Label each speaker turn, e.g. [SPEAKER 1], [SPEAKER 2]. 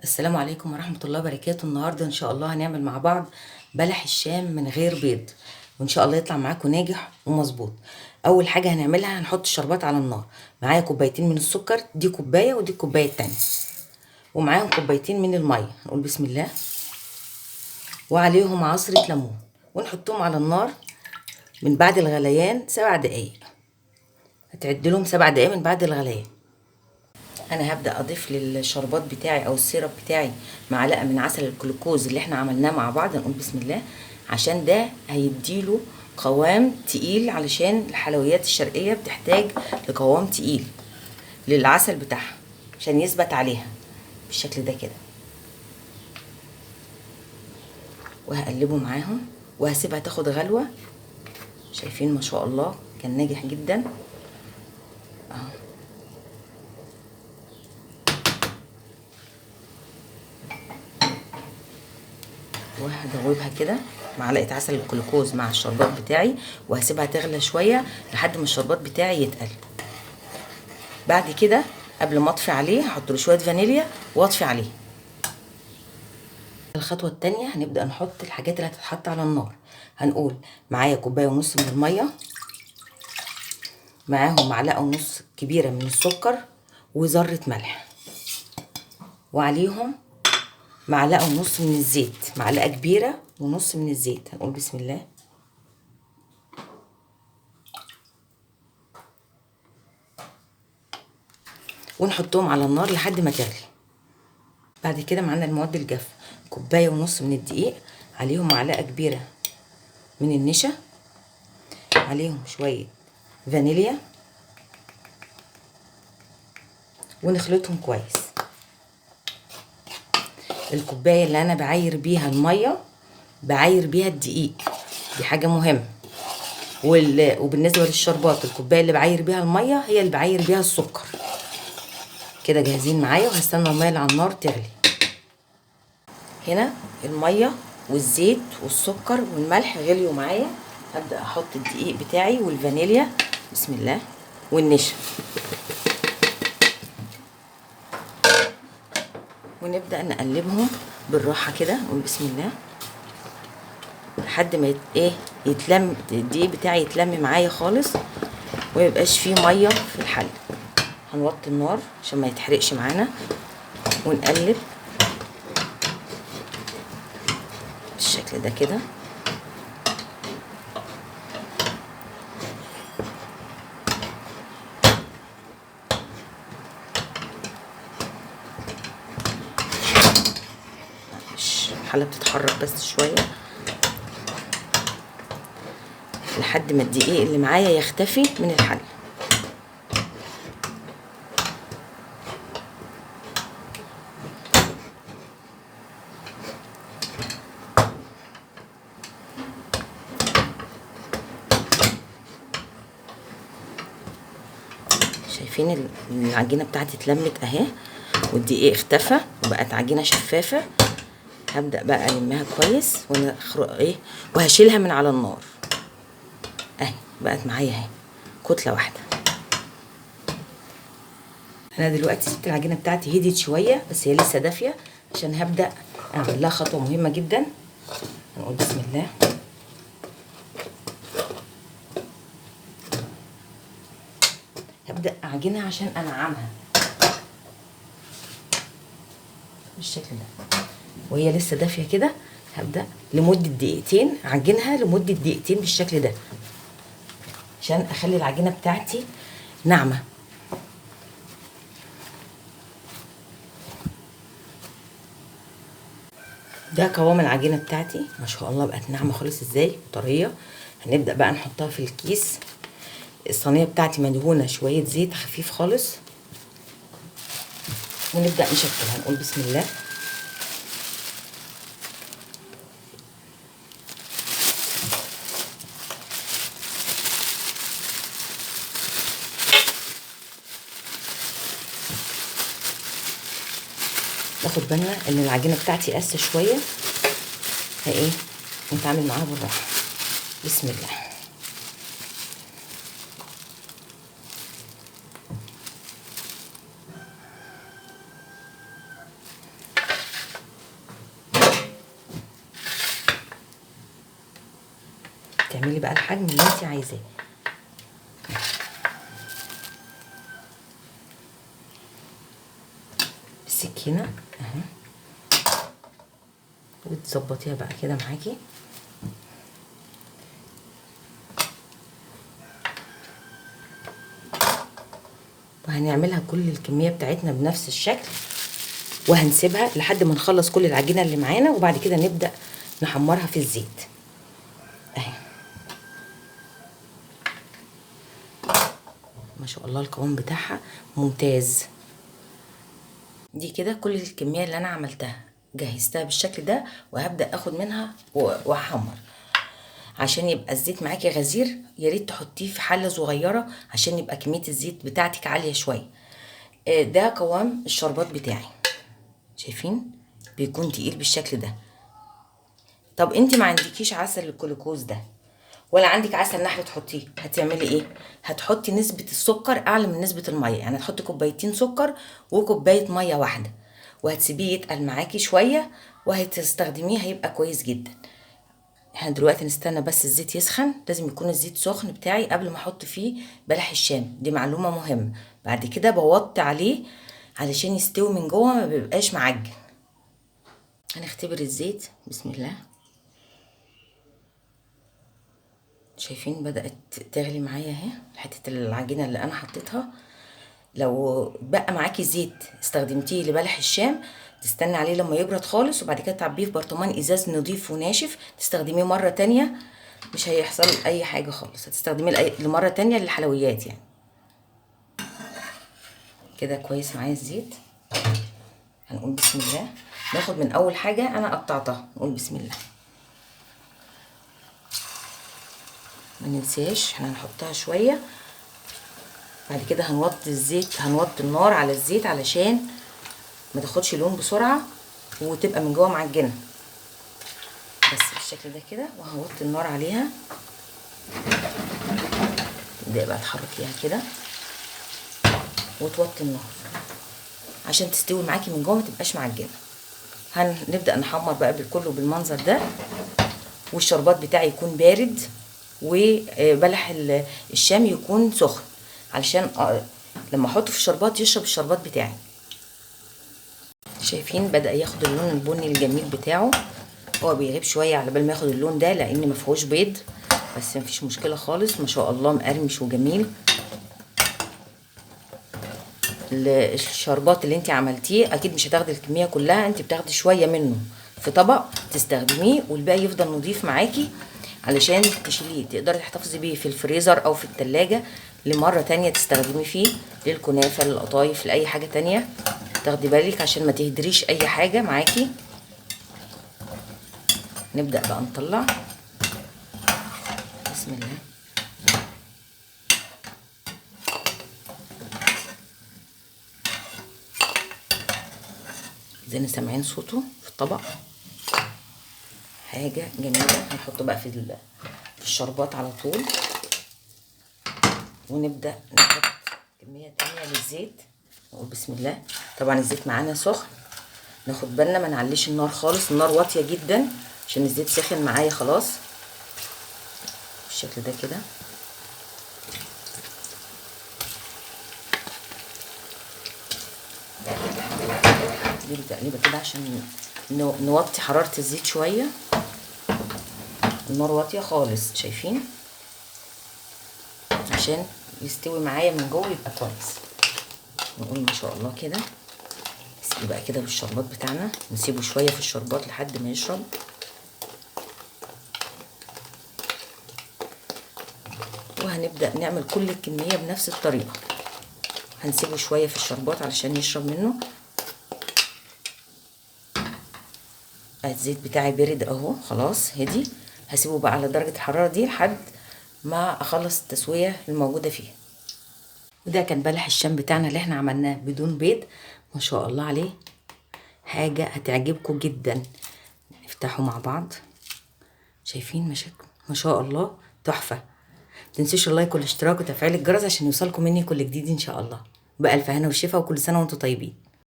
[SPEAKER 1] السلام عليكم ورحمة الله وبركاته. النهاردة إن شاء الله هنعمل مع بعض بلح الشام من غير بيض، وإن شاء الله يطلع معاكم ناجح ومظبوط. أول حاجة هنعملها هنحط الشربات على النار. معايا كوبايتين من السكر، دي كوباية ودي الكوباية التانية، ومعاهم كوبايتين من المية. نقول بسم الله، وعليهم عصرة ليمون، ونحطهم على النار من بعد الغليان 7 دقايق. هتعدلهم 7 دقايق من بعد الغليان. انا هبدا اضيف للشربات بتاعي او السيرب بتاعي معلقه من عسل الجلوكوز اللي احنا عملناه مع بعض. نقول بسم الله، عشان ده هيديله قوام تقيل، علشان الحلويات الشرقيه بتحتاج لقوام تقيل للعسل بتاعها عشان يثبت عليها بالشكل ده كده. وهقلبه معاهم وهسيبها تاخد غلوه. شايفين ما شاء الله كان ناجح جدا اهو. وهدوبها كده معلقه عسل الجلوكوز مع الشربات بتاعي، وهسيبها تغلى شويه لحد ما الشربات بتاعي يتقل. بعد كده قبل ما اطفي عليه هحط له شويه فانيليا واطفي عليه. الخطوه التانية هنبدا نحط الحاجات اللي هتتحط على النار. هنقول معايا كوبايه ونص من الميه، معاهم معلقه ونص كبيره من السكر وذره ملح، وعليهم معلقه ونص من الزيت، معلقه كبيره ونص من الزيت. هنقول بسم الله، ونحطهم على النار لحد ما تغلي. بعد كده معانا المواد الجافه، كوبايه ونص من الدقيق، عليهم معلقه كبيره من النشا، عليهم شويه فانيليا، ونخلطهم كويس. الكوبايه اللي انا بعاير بيها الميه بعاير بيها الدقيق، دي حاجه مهمه. وبالنسبه للشربات الكوبايه اللي بعاير بيها الميه هي اللي بعاير بيها السكر. كده جاهزين معايا، وهستنى الميه اللي على النار تغلي. هنا الميه والزيت والسكر والملح غليوا معايا. هبدا احط الدقيق بتاعي والفانيليا، بسم الله، والنشا، ونبدا نقلبهم بالراحه كده. نقول بسم الله لحد ما يتلم الدقيق بتاعي، يتلم معايا خالص وميبقاش فيه ميه في الحل. هنوطي النار عشان ما يتحرقش معانا، ونقلب بالشكل ده كده. الحله بتتحرك بس شويه لحد ما الدقيق اللي معايا يختفي من الحله. شايفين العجينه بتاعتي اتلمت اهي، والدقيق اختفى وبقت عجينه شفافه. هبدا بقى المها كويس وهشيلها من على النار اهي. بقت معايا اهي كتله واحده. انا دلوقتي سبت العجينه بتاعتي هديت شويه، بس هي لسه دافيه، عشان هبدا اعمل لها خطوه مهمه جدا. هنقول بسم الله، هبدا اعجنها عشان انعمها بالشكل ده، وهي لسه دافيه كده. هبدا لمده دقيقتين اعجنها، لمده دقيقتين بالشكل ده، عشان اخلي العجينه بتاعتي ناعمه. ده قوام العجينه بتاعتي ما شاء الله، بقت ناعمه خالص ازاي، طريه. هنبدا بقى نحطها في الكيس. الصينيه بتاعتي مدهونه شويه زيت خفيف خالص، ونبدا نشكلها. نقول بسم الله، ناخد بالنا ان العجينه بتاعتي قاسيه شويه، نتعامل معاها بالراحه. بسم الله، تعملي بقى الحجم اللي انت عايزاه. بالسكينه اهي، وتظبطيها بقى كده معاكي. وهنعملها كل الكميه بتاعتنا بنفس الشكل، وهنسيبها لحد ما نخلص كل العجينه اللي معانا، وبعد كده نبدا نحمرها في الزيت اهي. ما شاء الله القوام بتاعها ممتاز. دي كده كل الكميه اللي انا عملتها جهزتها بالشكل ده، وهبدا اخد منها واحمر. عشان يبقى الزيت معاكي غزير يا ريت تحطيه في حله صغيره عشان يبقى كميه الزيت بتاعتك عاليه شويه. ده قوام الشربات بتاعي، شايفين بيكون تقيل بالشكل ده. طب انت ما عندكيش عسل الجلوكوز ده ولا عندك عسل نحل تحطيه، هتعملي ايه؟ هتحطي نسبه السكر اعلى من نسبه الميه، يعني هتحطي كوبايتين سكر وكوبايه ميه واحده، وهتسيبيه يتقل معاكي شويه وهتستخدميه هيبقى كويس جدا. احنا دلوقتي نستنى بس الزيت يسخن، لازم يكون الزيت سخن بتاعي قبل ما احط فيه بلح الشام، دي معلومه مهمه. بعد كده بوطي عليه علشان يستوي من جوه ما بيبقاش معجن. هنختبر الزيت، بسم الله. شايفين بدأت تغلي معايا اهي حتة العجينة اللي انا حطيتها. لو بقى معاكي زيت استخدمتيه لبلح الشام تستني عليه لما يبرد خالص، وبعد كده تعبيه في برطمان ازاز نضيف وناشف تستخدميه مرة تانية، مش هيحصل اي حاجة خالص. هتستخدميه لمرة تانية للحلويات يعني. كده كويس معايا الزيت. هنقول بسم الله، ناخد من اول حاجة انا قطعتها، نقول بسم الله. ما ننساش احنا هنحطها شويه. بعد كده هنوطي الزيت، هنوطي النار على الزيت علشان ما تاخدش لون بسرعه وتبقى من جوه معجنه، بس بالشكل ده كده. وهوطي النار عليها، تبداي بقى تحركيها كده وتوطي النار عشان تستوي معاكي من جوه ما تبقاش معجنه. هنبدا نحمر بقى بالكله بالمنظر ده، والشربات بتاعي يكون بارد وبلح الشام يكون سخن علشان لما احطه في الشربات يشرب الشربات بتاعي. شايفين بدأ ياخد اللون البني الجميل بتاعه. هو بيغيب شويه على بال ما ياخد اللون ده لان ما فيهوش بيض، بس مفيش مشكله خالص. ما شاء الله مقرمش وجميل. الشربات اللي انت عملتيه اكيد مش هتاخدي الكميه كلها، انت بتاخدي شويه منه في طبق تستخدميه والباقي يفضل نضيف معاكي علشان تشيليه، تقدري تحتفظي بيه في الفريزر او في التلاجة لمره تانية تستخدمي فيه للكنافه للقطايف لاي حاجه تانية. تاخدي بالك عشان ما تهدريش اي حاجه معاكي. نبدا بقى نطلع، بسم الله. زي سامعين صوته في الطبق، حاجه جميله. هنحطه بقى في الشربات على طول، ونبدا نحط كميه تانية للزيت. نقول بسم الله. طبعا الزيت معانا سخن، ناخد بالنا ما نعليش النار خالص، النار واطيه جدا عشان الزيت سخن معايا خلاص بالشكل ده كده. نديله تقليبه كده عشان نوطي حراره الزيت شويه. النار واطيه خالص شايفين عشان يستوي معايا من جوه يبقى كويس. نقول ما شاء الله كده. نسيبه بقى كده بالشربات بتاعنا، نسيبه شويه في الشربات لحد ما يشرب. وهنبدا نعمل كل الكميه بنفس الطريقه. هنسيبه شويه في الشربات علشان يشرب منه. الزيت بتاعي برد اهو خلاص هدي. هسيبه بقى على درجه الحراره دي لحد ما اخلص التسويه الموجوده فيه. وده كان بلح الشام بتاعنا اللي احنا عملناه بدون بيض. ما شاء الله عليه، حاجه هتعجبكم جدا. نفتحه مع بعض. شايفين مشاكل ما شاء الله تحفه. متنسوش اللايك والاشتراك وتفعيل الجرس عشان يوصلكم مني كل جديد ان شاء الله. بألف هنا وشفا، وكل سنه وانتم طيبين.